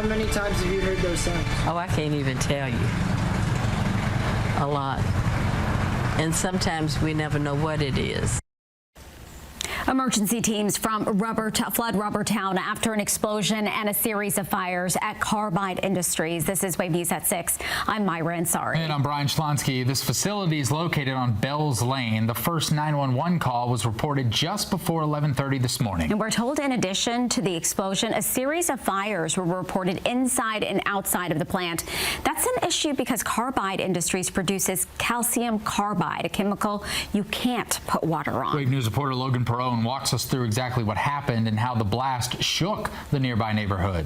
How many times have you heard those sounds? Oh, I can't even tell you. A lot. And sometimes we never know what it is. Emergency teams from flood Rubbertown after an explosion and a series of fires at Carbide Industries. This is Wave News at 6. I'm Myra Ansari. And I'm Brian Schlonsky. This facility is located on Bells Lane. The first 911 call was reported just before 11:30 this morning. And we're told in addition to the explosion, a series of fires were reported inside and outside of the plant. That's an issue because Carbide Industries produces calcium carbide, a chemical you can't put water on. Wave News reporter Logan Perone walks us through exactly what happened and how the blast shook the nearby neighborhood.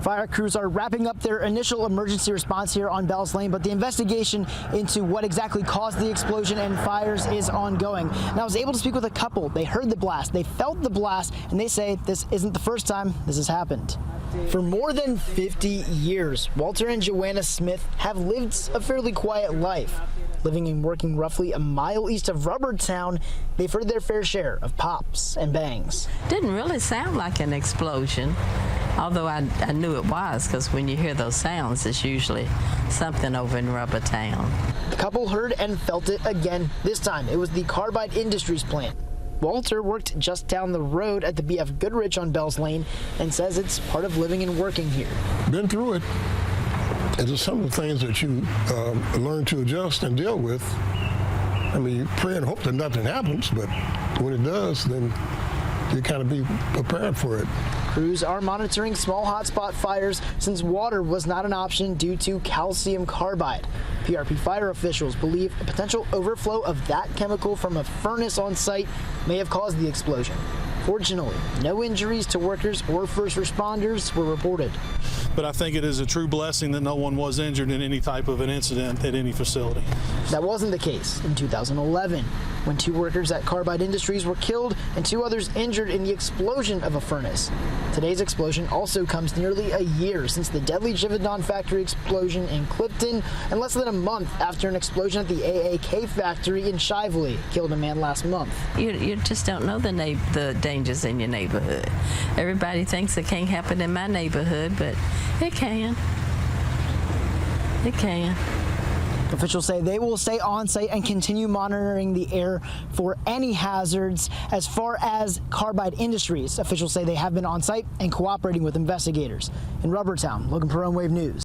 Fire crews are wrapping up their initial emergency response here on Bells Lane, but the investigation into what exactly caused the explosion and fires is ongoing. And I was able to speak with a couple. They heard the blast, they felt the blast, and they say this isn't the first time this has happened. For more than 50 years, Walter and Joanna Smith have lived a fairly quiet life. Living and working roughly a mile east of Rubbertown, they've heard their fair share of pops and bangs. Didn't really sound like an explosion, although I knew it was, because when you hear those sounds, it's usually something over in Rubbertown. The couple heard and felt it again. This time, it was the Carbide Industries plant. Walter worked just down the road at the BF Goodrich on Bells Lane and says it's part of living and working here. Been through it. It's just some of the things that you learn to adjust and deal with. I mean, you pray and hope that nothing happens, but when it does, then you kind of be prepared for it. Crews are monitoring small hotspot fires since water was not an option due to calcium carbide. PRP fire officials believe a potential overflow of that chemical from a furnace on site may have caused the explosion. Fortunately, no injuries to workers or first responders were reported. But I think it is a true blessing that no one was injured in any type of an incident at any facility. That wasn't the case in 2011, when 2 workers at Carbide Industries were killed and 2 others injured in the explosion of a furnace. Today's explosion also comes nearly a year since the deadly Givaudan factory explosion in Clifton, and less than a month after an explosion at the AAK factory in Shively killed a man last month. You just don't know the dangers in your neighborhood. Everybody thinks it can't happen in my neighborhood, but it can. It can. Officials say they will stay on site and continue monitoring the air for any hazards. As far as Carbide Industries, officials say they have been on site and cooperating with investigators. In Rubbertown, Logan Perone, Wave News.